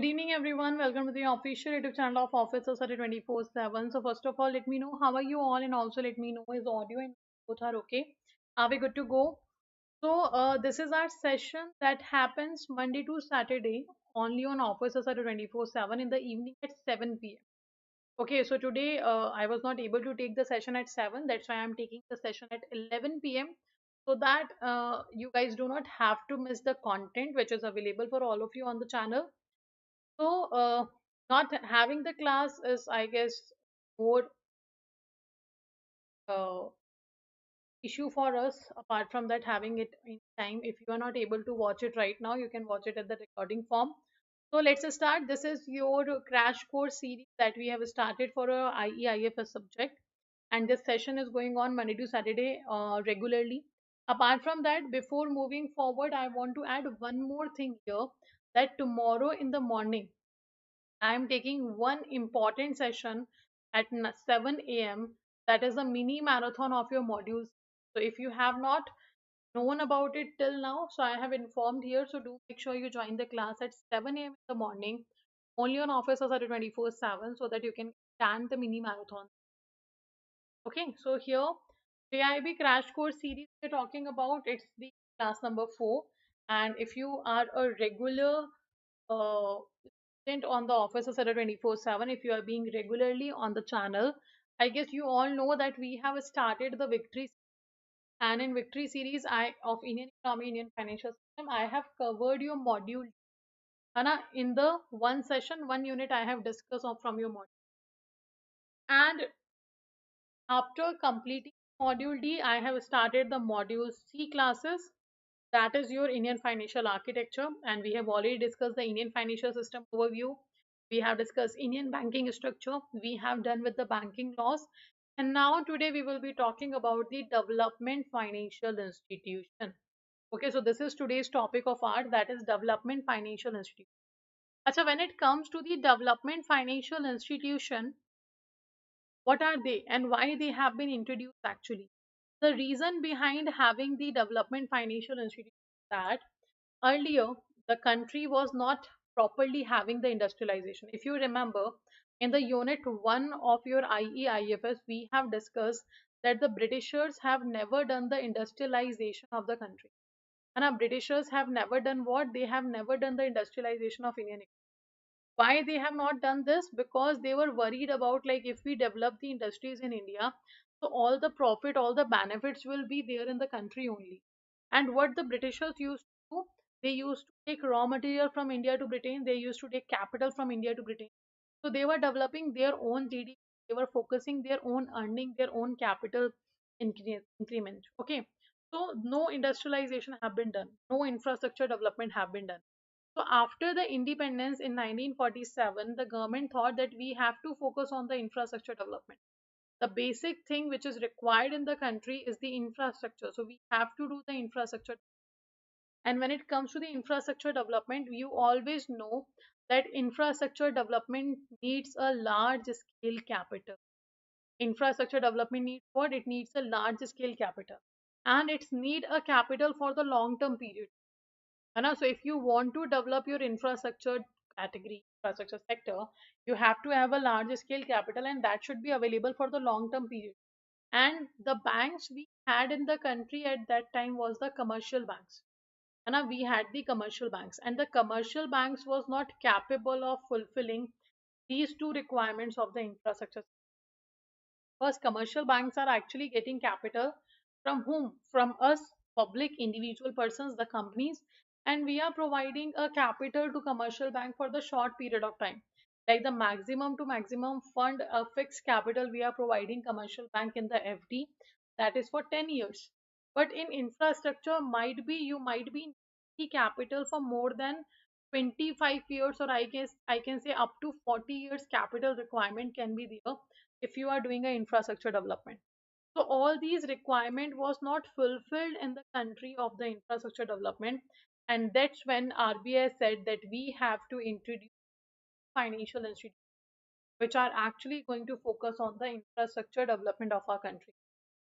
Good evening, everyone. Welcome to the official YouTube channel of Office Society 24/7. So, first of all, let me know how are you all, and also let me know is audio and both are okay. Are we good to go? So, this is our session that happens Monday to Saturday only on Office Society 24/7 in the evening at 7 p.m. Okay, so today I was not able to take the session at 7. That's why I'm taking the session at 11 p.m. so that you guys do not have to miss the content which is available for all of you on the channel. So, not having the class is, I guess, more uh, issue for us. Apart from that, having it in time, if you are not able to watch it right now, you can watch it at the recording form. So, let's start. This is your crash course series that we have started for a IEIFS subject, and this session is going on Monday to Saturday regularly. Apart from that, before moving forward, I want to add one more thing here that tomorrow in the morning I am taking one important session at 7 a.m. That is a mini marathon of your modules. So if you have not known about it till now, so I have informed here. So do make sure you join the class at 7 a.m. in the morning, only on Office Hours at 24/7, so that you can stand the mini marathon. Okay, so here JIIB Crash Course series we're talking about. It's the class number 4, and if you are a regular uh, on the offices at 24/7, if you are being regularly on the channel, I guess you all know that we have started the victory, and in victory series I of Indian economy, Indian financial system, I have covered your module. Hana, in the one session, one unit I have discussed of from your module. And after completing module D, I have started the module C classes. That is your Indian financial architecture, and we have already discussed the Indian financial system overview. We have discussed Indian banking structure. We have done with the banking laws. And now today we will be talking about the development financial institution. Okay, so this is today's topic of art, that is development financial institution. So when it comes to the development financial institution, what are they and why they have been introduced actually? The reason behind having the development financial institution is that earlier the country was not properly having the industrialization. If you remember, in the unit 1 of your IEIFS, we have discussed that the Britishers have never done the industrialization of the country. And our Britishers have never done what? They have never done the industrialization of Indian economy. Why they have not done this? Because they were worried about, like, if we develop the industries in India, so all the profit, all the benefits will be there in the country only. And what the Britishers used to do, they used to take raw material from India to Britain, they used to take capital from India to Britain. So they were developing their own GDP, they were focusing their own earning, their own capital increment. Okay, so no industrialization have been done, no infrastructure development have been done. So after the independence in 1947, the government thought that we have to focus on the infrastructure development. The basic thing which is required in the country is the infrastructure. So we have to do the infrastructure. And when it comes to the infrastructure development, you always know that infrastructure development needs a large scale capital. Infrastructure development needs what? It needs a large scale capital. And it's need a capital for the long term period. So if you want to develop your infrastructure category, infrastructure sector, you have to have a large scale capital, and that should be available for the long term period. And the banks we had in the country at that time was the commercial banks. We had the commercial banks, and the commercial banks was not capable of fulfilling these two requirements of the infrastructure. First, commercial banks are actually getting capital from whom? From us, public, individual persons, the companies, and we are providing a capital to commercial bank for the short period of time. Like the maximum to maximum fund a fixed capital we are providing commercial bank in the FD, that is for 10 years. But in infrastructure, might be you might be in capital for more than 25 years, or I guess I can say up to 40 years capital requirement can be there if you are doing an infrastructure development. So all these requirement was not fulfilled in the country of the infrastructure development, and that's when RBI said that we have to introduce financial institutions which are actually going to focus on the infrastructure development of our country.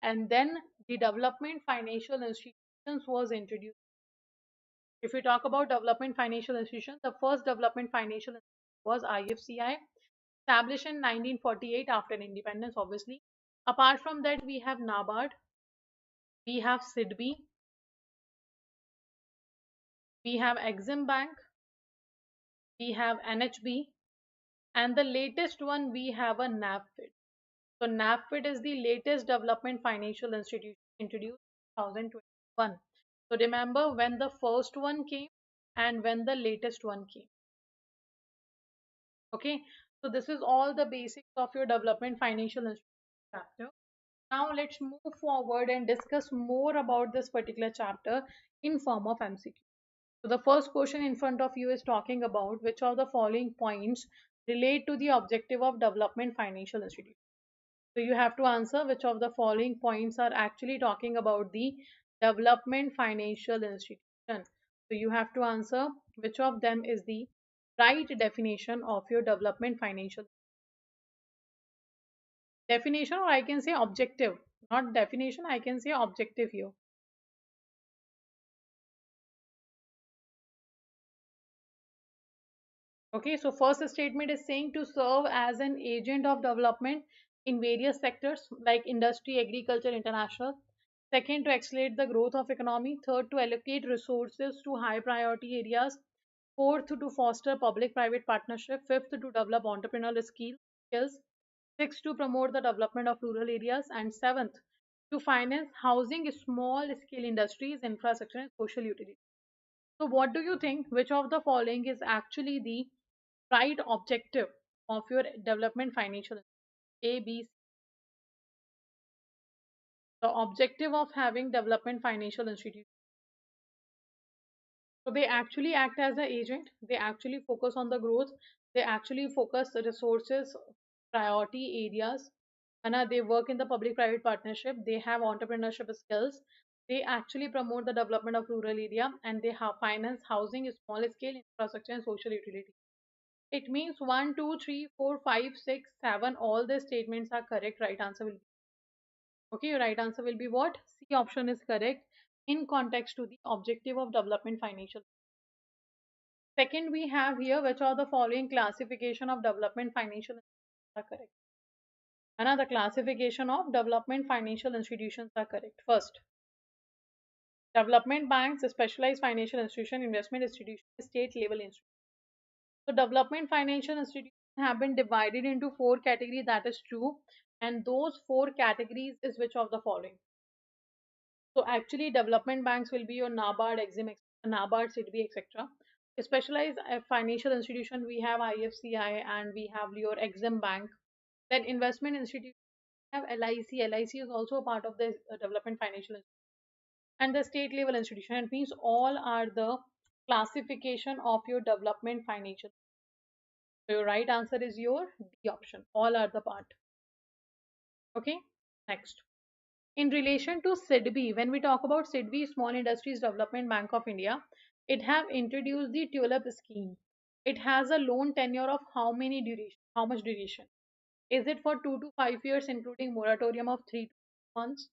And then the development financial institutions was introduced. If we talk about development financial institutions, the first development financial institution was IFCI, established in 1948 after independence, obviously. Apart from that, we have NABARD, we have SIDBI, we have Exim Bank, we have NHB, and the latest one we have a NABFID. So NABFID is the latest development financial institution introduced in 2021. So remember when the first one came and when the latest one came. Okay, so this is all the basics of your development financial institution chapter. Now let's move forward and discuss more about this particular chapter in form of MCQ. So the first question in front of you is talking about which of the following points relate to the objective of development financial institution. So you have to answer which of the following points are actually talking about the development financial institution. So you have to answer which of them is the right definition of your development financial definition, or I can say objective, not definition, I can say objective here. Okay, so first statement is saying to serve as an agent of development in various sectors like industry, agriculture, international. Second, to accelerate the growth of economy. Third, to allocate resources to high priority areas. Fourth, to foster public-private partnership. Fifth, to develop entrepreneurial skills. Sixth, to promote the development of rural areas. And seventh, to finance housing, small-scale industries, infrastructure, and social utility. So what do you think? Which of the following is actually the right objective of your development financial A, B, C? The objective of having development financial institution. So they actually act as an agent. They actually focus on the growth. They actually focus the resources, priority areas, and they work in the public-private partnership. They have entrepreneurship skills. They actually promote the development of rural area, and they have finance housing, small-scale infrastructure, and social utility. It means 1, 2, 3, 4, 5, 6, 7. All the statements are correct. Right answer will be okay. Your right answer will be what? C option is correct in context to the objective of development financial. Second, we have here which are the following classification of development financial institutions are correct. Another classification of development financial institutions are correct. First, development banks, specialized financial institution, investment institution, state level institution. So development financial institutions have been divided into four categories. That is true. And those four categories is which of the following? So actually development banks will be your NABARD, Exim, NABARD, SIDBI, etc. Specialized financial institution, we have IFCI and we have your Exim Bank. Then investment institution, we have LIC. LIC is also a part of the development financial institution. And the state level institution. It means all are the classification of your development financial. So your right answer is your D option. All are the part. Okay. Next. In relation to SIDBI, when we talk about SIDBI, Small Industries Development Bank of India, it have introduced the TULIP scheme. It has a loan tenure of how many duration? How much duration? Is it for 2 to 5 years, including moratorium of 3 to 6 months?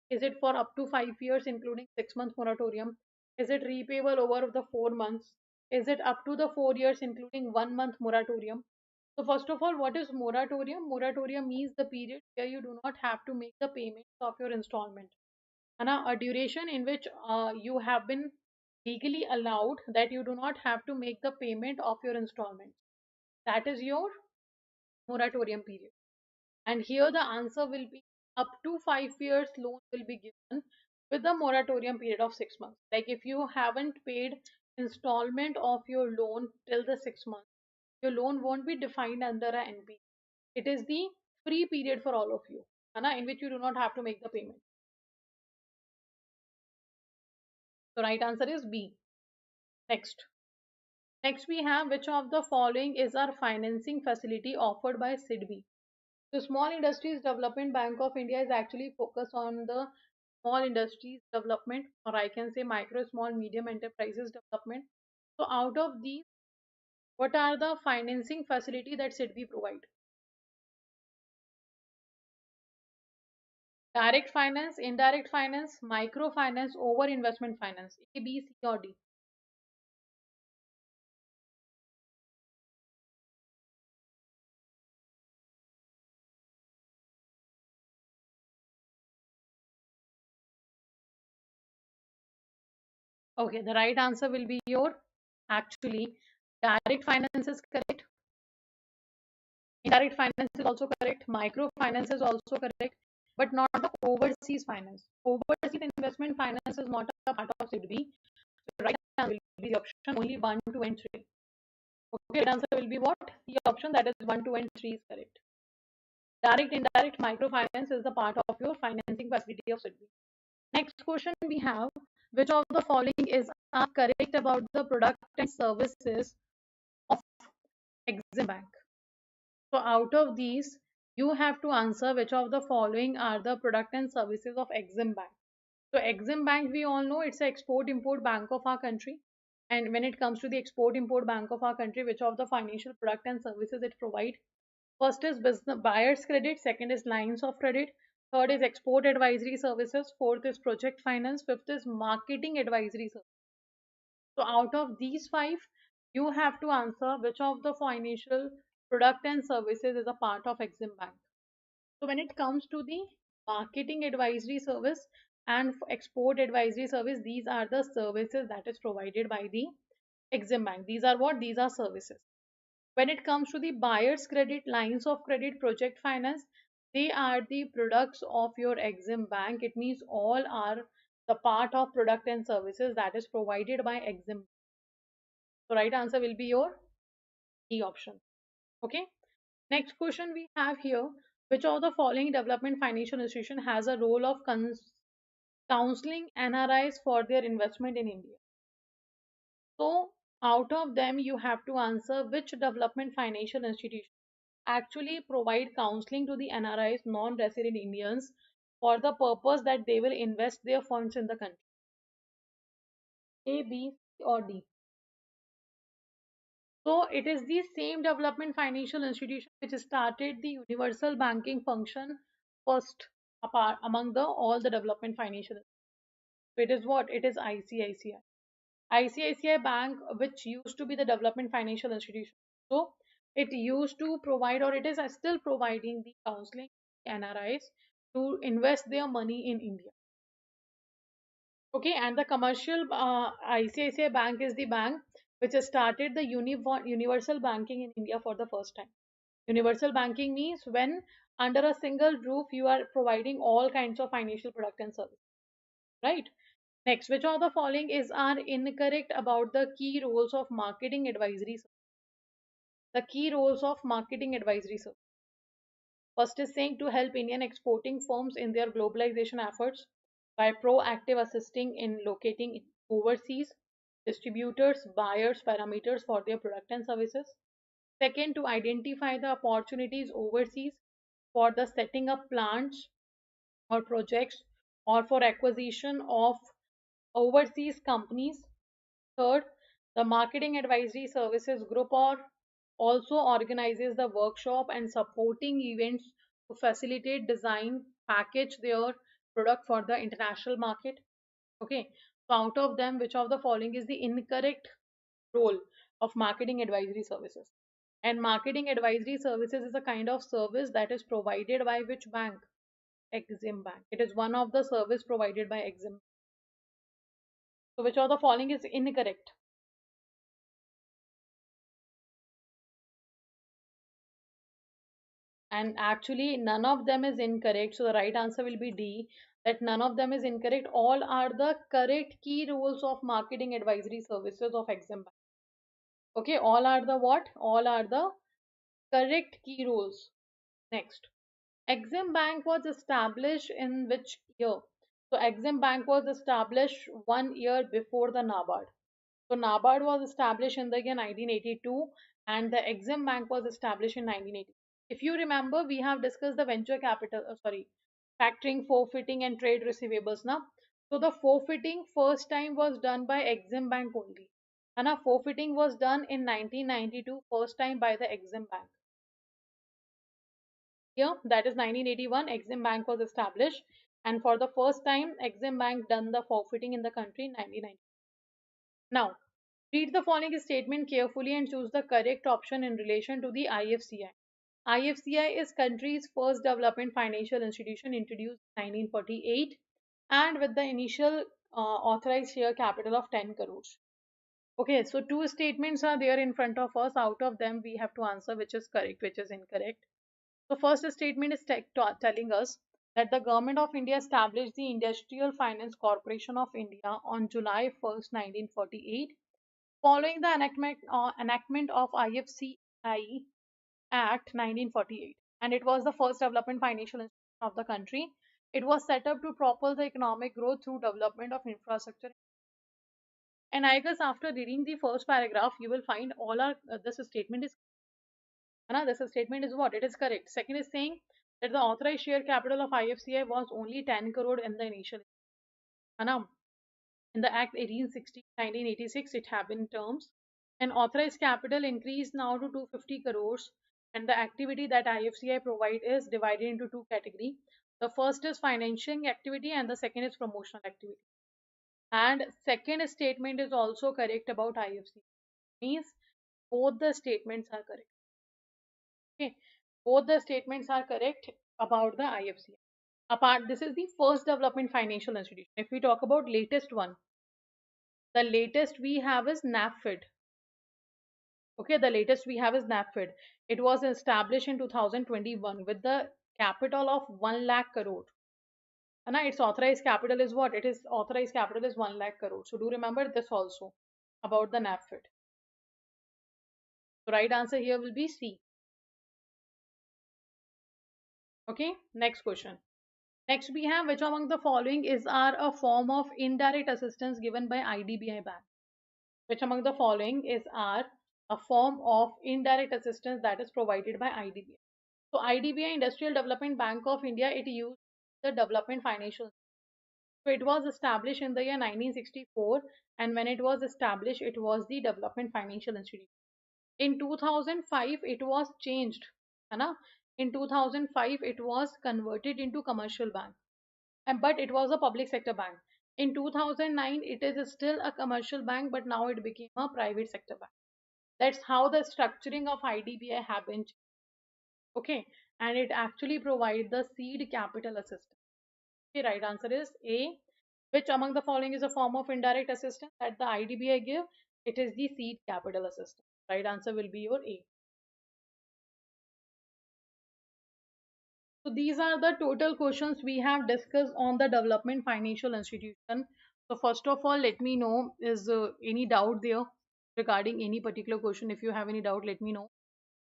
Is it for up to 5 years, including 6 months moratorium? Is it repayable over the 4 months? Is it up to the 4 years, including 1 month moratorium? So first of all, what is moratorium? Moratorium means the period where you do not have to make the payments of your installment. And a duration in which you have been legally allowed that you do not have to make the payment of your installment. That is your moratorium period. And here the answer will be up to 5 years loan will be given with the moratorium period of 6 months. Like if you haven't paid installment of your loan till the 6 months, your loan won't be defined under a NP. It is the free period for all of you, in which you do not have to make the payment. So right answer is B. Next. Next we have which of the following is our financing facility offered by SIDBI. So Small Industries Development Bank of India is actually focused on the small industries development, or I can say micro, small, medium enterprises development. So out of these, what are the financing facility that SIDBI provide? Direct finance, indirect finance, microfinance, over investment finance. A, B, C or D? Okay, the right answer will be your, actually, direct finance is correct. Indirect finance is also correct. Microfinance is also correct, but not the overseas finance. Overseas investment finance is not a part of SIDBI. The right answer will be the option only 1, 2, and 3. Okay, the answer will be what? The option that is 1, 2, and 3 is correct. Direct, indirect, microfinance is the part of your financing facility of SIDBI. Next question we have, which of the following is correct about the product and services of Exim Bank? So out of these, you have to answer which of the following are the product and services of Exim Bank. So Exim Bank, we all know it's the export-import bank of our country. And when it comes to the export-import bank of our country, which of the financial product and services it provides? First is business buyer's credit, second is lines of credit, third is export advisory services, fourth is project finance, fifth is marketing advisory services. So out of these five, you have to answer which of the financial product and services is a part of Exim Bank. So when it comes to the marketing advisory service and export advisory service, these are the services that is provided by the Exim Bank. These are what? These are services. When it comes to the buyer's credit, lines of credit, project finance, they are the products of your Exim Bank. It means all are the part of product and services that is provided by Exim. So right answer will be your D option. Okay. Next question we have here. Which of the following development financial institution has a role of counseling NRIs for their investment in India? So out of them you have to answer which development financial institution actually provide counseling to the NRIs, non-resident Indians, for the purpose that they will invest their funds in the country. A, B, C, or D. So it is the same development financial institution which started the universal banking function first apart among the all the development financial. So it is what? It is ICICI. ICICI Bank, which used to be the development financial institution. So it used to provide, or it is still providing the counseling NRIs to invest their money in India. Okay, and the commercial ICICI Bank is the bank which has started the universal banking in India for the first time. Universal banking means when under a single roof you are providing all kinds of financial product and service, right? Next, which of the following is are incorrect about the key roles of marketing advisory? The key roles of marketing advisory service. First is saying to help Indian exporting firms in their globalization efforts by proactive assisting in locating overseas distributors, buyers, parameters for their product and services. Second, to identify the opportunities overseas for the setting up plants or projects or for acquisition of overseas companies. Third, the marketing advisory services group or also organizes the workshop and supporting events to facilitate design, package their product for the international market. Okay, so out of them, which of the following is the incorrect role of marketing advisory services? And marketing advisory services is a kind of service that is provided by which bank? Exim Bank. It is one of the service provided by Exim. So which of the following is incorrect? And actually, none of them is incorrect. So the right answer will be D, that none of them is incorrect. All are the correct key roles of marketing advisory services of Exim Bank. Okay, all are the what? All are the correct key roles. Next, Exim Bank was established in which year? So Exim Bank was established 1 year before the NABARD. So NABARD was established in the year 1982 and the Exim Bank was established in 1980. If you remember, we have discussed the venture capital, factoring, forfeiting and trade receivables now. So the forfeiting first time was done by Exim Bank only. And a forfeiting was done in 1992 first time by the Exim Bank. Here, that is 1981, Exim Bank was established and for the first time Exim Bank done the forfeiting in the country in 1990. Now, read the following statement carefully and choose the correct option in relation to the IFCI. IFCI is country's first development financial institution introduced in 1948. and with the initial authorized share capital of 10 crores. Okay, so two statements are there in front of us. Out of them, we have to answer which is correct, which is incorrect. The first statement is telling us that the Government of India established the Industrial Finance Corporation of India on July 1st, 1948, following the enactment of IFCI Act 1948, and it was the first development financial institution of the country. It was set up to propel the economic growth through development of infrastructure. And I guess after reading the first paragraph, you will find all our this statement is this statement is what it is correct. Second is saying that the authorized share capital of IFCI was only 10 crore in the initial. Anna, in the Act 1860 1986, it have been terms. And authorized capital increased now to 250 crores. And the activity that IFCI provide is divided into two categories. The first is financing activity and the second is promotional activity. And second statement is also correct about IFCI. Means both the statements are correct. Okay, both the statements are correct about the IFCI. Apart, this is the first development financial institution. If we talk about latest one, the latest we have is NAFID. Okay, the latest we have is NAFID. It was established in 2021 with the capital of 1 lakh crore. And its authorized capital is what? It is authorized capital is 1 lakh crore. So do remember this also about the NAFID. So right answer here will be C. Okay, next question. Next we have which among the following is are a form of indirect assistance given by IDBI Bank? Which among the following is are a form of indirect assistance that is provided by IDBI? So IDBI Industrial Development Bank of India, it used the development financial. So it was established in the year 1964, and when it was established, it was the Development Financial Institute. In 2005, it was changed. है ना? In 2005, it was converted into commercial bank, and but it was a public sector bank. In 2009, it is still a commercial bank, but now it became a private sector bank. That's how the structuring of IDBI happened. Okay, and it actually provides the seed capital assistance. Okay, right answer is A. Which among the following is a form of indirect assistance that the IDBI give? It is the seed capital assistance. Right answer will be your A. So these are the total questions we have discussed on the development financial institution. So first of all, let me know is any doubt there regarding any particular question. If you have any doubt, let me know.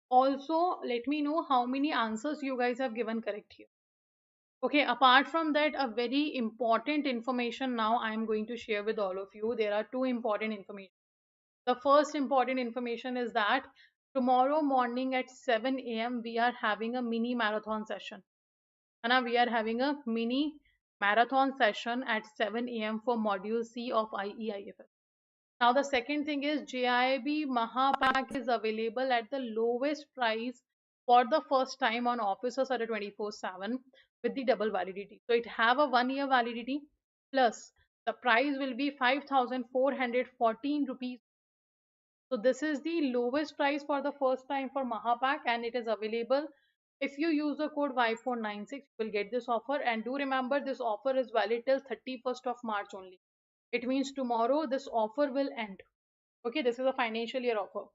Also, let me know how many answers you guys have given correct here. Okay, apart from that, a very important information now I am going to share with all of you. There are two important information. The first important information is that tomorrow morning at 7 a.m. we are having a mini marathon session. Anna, we are having a mini marathon session at 7 a.m. for module C of IEIFS. Now, the second thing is JIIB Mahapack is available at the lowest price for the first time on Officers at a 24/7 with the double validity. So it have a 1 year validity plus the price will be 5,414 rupees. So this is the lowest price for the first time for Mahapack and it is available. If you use the code Y496, you will get this offer. And do remember this offer is valid till 31st of March only. It means tomorrow this offer will end. Okay, this is a financial year offer.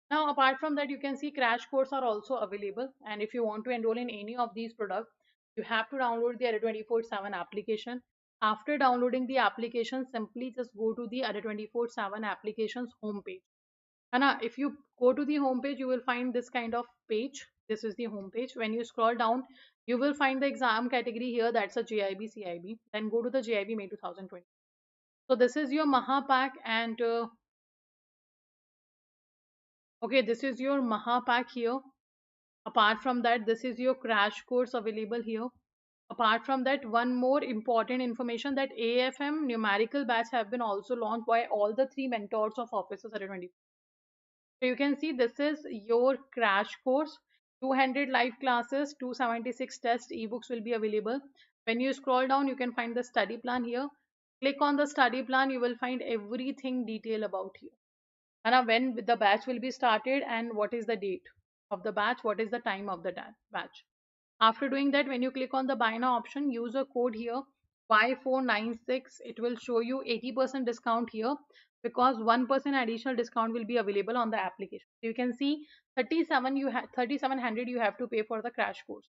Now, apart from that, you can see crash courses are also available. And if you want to enroll in any of these products, you have to download the Adda 24/7 application. After downloading the application, simply just go to the Adda 24/7 application's homepage. Anna, if you go to the homepage, you will find this kind of page. This is the homepage. When you scroll down, you will find the exam category here. That's a JIB, CIB. Then go to the JIB May 2020. So this is your Mahapack and okay, this is your Mahapack here. Apart from that, this is your crash course available here. Apart from that, one more important information that AFM numerical batch have been also launched by all the three mentors of Officers at 20. So you can see this is your crash course. 200 live classes, 276 test ebooks will be available. When you scroll down, you can find the study plan here. Click on the study plan, you will find everything detail about here. And when the batch will be started and what is the date of the batch, what is the time of the batch. After doing that, when you click on the buy now option, use a code here Y496, it will show you 80% discount here, because 1% additional discount will be available on the application. So you can see 3700 you have to pay for the crash course.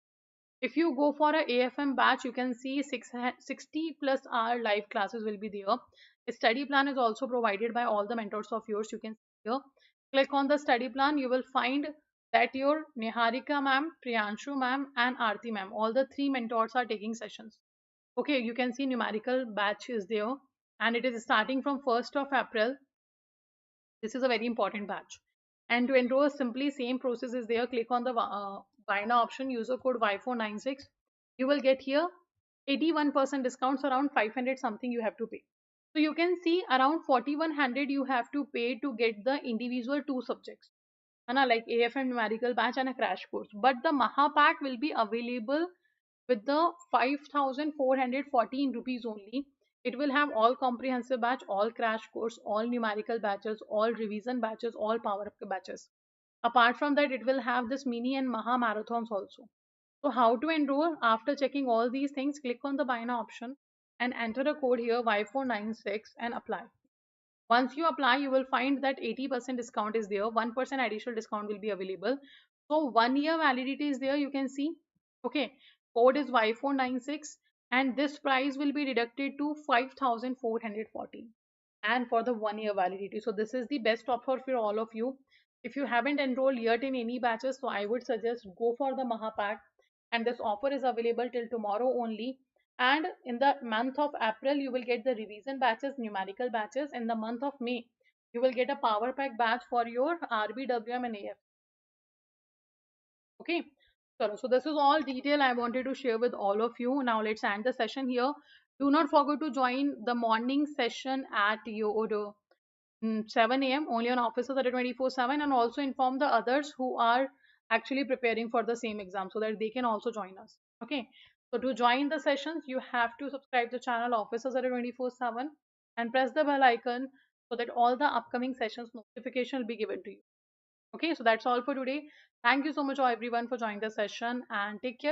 If you go for a AFM batch, you can see 60 plus hour live classes will be there. A study plan is also provided by all the mentors of yours. You can see here. Click on the study plan. You will find that your Niharika ma'am, Priyanshu ma'am, and Aarti ma'am, all the three mentors are taking sessions. Okay, you can see numerical batch is there, and it is starting from 1st of April. This is a very important batch. And to enroll, simply same process is there. Click on the buy now option, user code Y496. You will get here 81% discounts, around 500 something you have to pay. So you can see around 4100 you have to pay to get the individual two subjects. Like AFM numerical batch and a crash course. But the Mahapack will be available with the 5414 rupees only. It will have all comprehensive batch, all crash course, all numerical batches, all revision batches, all power up batches. Apart from that, it will have this mini and Maha marathons also. So how to enroll? After checking all these things, click on the buy now option and enter a code here Y496 and apply. Once you apply, you will find that 80% discount is there, 1% additional discount will be available. So 1 year validity is there, you can see. Okay, code is Y496 and this price will be deducted to 5440, and for the 1 year validity. So this is the best offer for all of you. If you haven't enrolled yet in any batches, so I would suggest go for the Mahapack, and this offer is available till tomorrow only. And in the month of April, you will get the revision batches, numerical batches. In the month of May, you will get a power pack batch for your RBWM and AF. Okay. So this is all detail I wanted to share with all of you. Now let's end the session here. Do not forget to join the morning session at your 7 a.m. only on offices at 24/7, and also inform the others who are actually preparing for the same exam so that they can also join us. Okay. So to join the sessions, you have to subscribe the channel offices at 24/7 and press the bell icon so that all the upcoming sessions notification will be given to you. Okay. So that's all for today. Thank you so much everyone for joining the session, and take care.